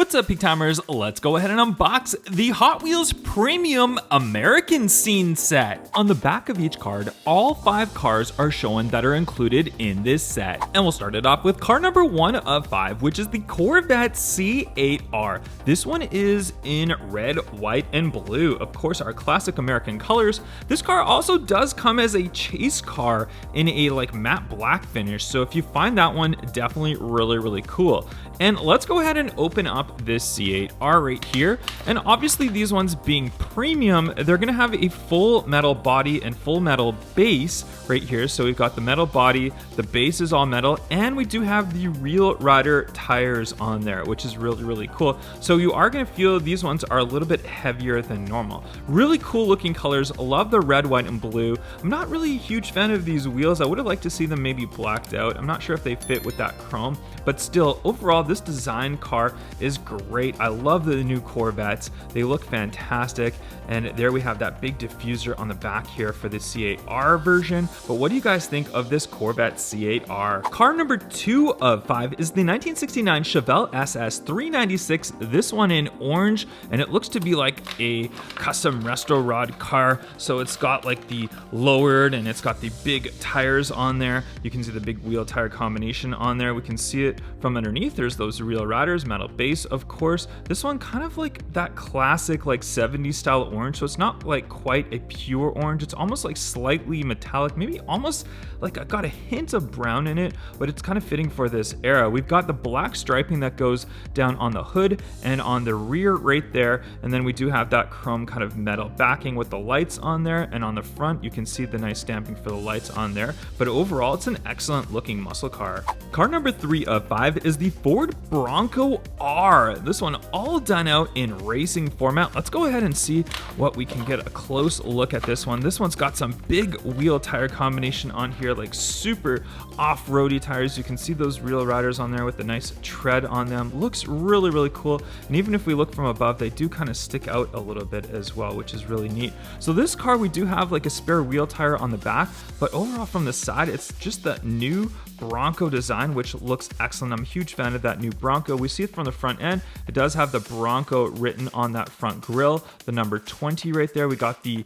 What's up, Peak Timers? Let's go ahead and unbox the Hot Wheels Premium American Scene set. On the back of each card, all 5 cars are shown that are included in this set. And we'll start it off with car number 1 of 5, which is the Corvette C8R. This one is in red, white, and blue. Of course, our classic American colors. This car also does come as a chase car in a matte black finish. So if you find that one, definitely really cool. And let's go ahead and open up this C8R right here. And obviously these ones being premium, they're gonna have a full metal body and full metal base right here. So we've got the metal body, the base is all metal, and we do have the Real Rider tires on there, which is really cool. So you are gonna feel these ones are a little bit heavier than normal. Really cool looking colors. Love the red, white, and blue. I'm not really a huge fan of these wheels. I would have liked to see them maybe blacked out. I'm not sure if they fit with that chrome, but still, overall, this design car is great. I love the new Corvettes. They look fantastic. And there we have that big diffuser on the back here for the C8R version. But what do you guys think of this Corvette C8R? Car number 2 of 5 is the 1969 Chevelle SS 396. This one in orange, and it looks to be like a custom resto rod car. So it's got like the lowered and it's got the big tires on there. You can see the big wheel tire combination on there. We can see it from underneath. There's those Real Riders, metal base, of course. This one kind of like that classic 70s style orange, so it's not quite a pure orange. It's almost slightly metallic, maybe almost got a hint of brown in it, but it's kind of fitting for this era. We've got the black striping that goes down on the hood and on the rear right there, and then we do have that chrome kind of metal backing with the lights on there, and on the front you can see the nice stamping for the lights on there. But overall, it's an excellent looking muscle car. Car number 3 of 5 is the Ford Bronco R. This one all done out in racing format. Let's go ahead and see what we can get a close look at this one. This one's got some big wheel tire combination on here, super off-roady tires. You can see those Real Riders on there with the nice tread on them. Looks really cool. And even if we look from above, they do kind of stick out a little bit as well, which is really neat. So this car, we do have a spare wheel tire on the back, but overall from the side, it's just the new Bronco design, which looks excellent. I'm a huge fan of that new Bronco. We see it from the front end. It does have the Bronco written on that front grille, the number 20 right there. We got the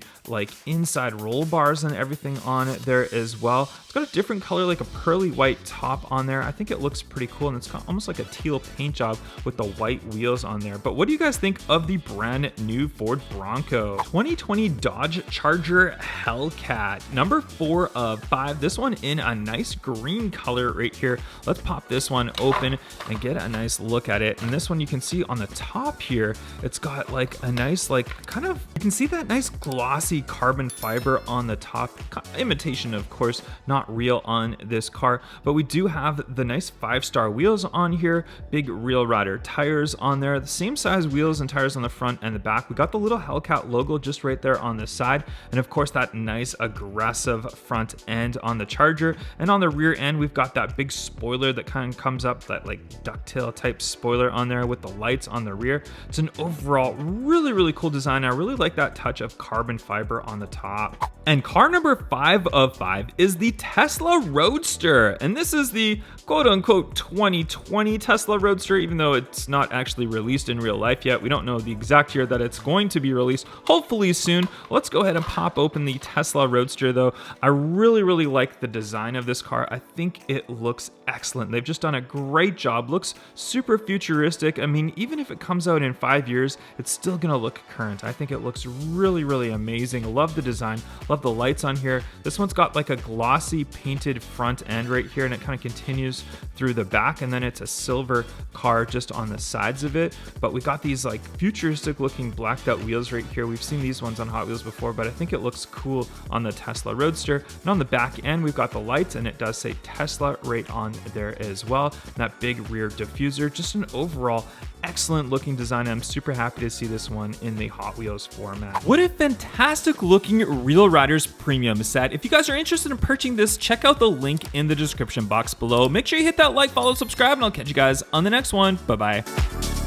inside roll bars and everything on it there as well. It's got a different color, a pearly white top on there. I think it looks pretty cool, and it's got almost like a teal paint job with the white wheels on there. But what do you guys think of the brand new Ford Bronco? 2020 Dodge Charger Hellcat, number 4 of 5. This one in a nice green color right here. Let's pop this one open and get a nice look at it. And this one, you can see on the top here, it's got a nice kind of, you can see that nice glossy carbon fiber on the top. Imitation, of course, not real on this car, but we do have the nice 5-star wheels on here, big Real Rider tires on there, the same size wheels and tires on the front and the back. We got the little Hellcat logo just right there on the side, and of course that nice aggressive front end on the Charger. And on the rear end, we've got that big spoiler that kind of comes up, that ducktail type spoiler on there with the lights on the rear. It's an overall really cool design. I really like that touch of carbon fiber on the top. And car number 5 of 5 is the Tesla Roadster, and this is the quote-unquote 2020 Tesla Roadster, even though it's not actually released in real life yet. We don't know the exact year that it's going to be released, hopefully soon. Let's go ahead and pop open the Tesla Roadster though. I really like the design of this car. I think it looks excellent. They've just done a great job. Looks super futuristic. I mean, even if it comes out in 5 years, it's still gonna look current. I think it looks really amazing. Love the design, love the lights on here. This one's got a glossy painted front end right here, and it kind of continues through the back, and then it's a silver car just on the sides of it. But we got these futuristic looking blacked out wheels right here. We've seen these ones on Hot Wheels before, but I think it looks cool on the Tesla Roadster. And on the back end, we've got the lights, and it does say Tesla right on there as well. And that big rear diffuser, just an overall excellent looking design. I'm super happy to see this one in the Hot Wheels format. What a fantastic looking Real Riders Premium set. If you guys are interested in purchasing this, check out the link in the description box below. Make sure you hit that like, follow, subscribe, and I'll catch you guys on the next one. Bye-bye.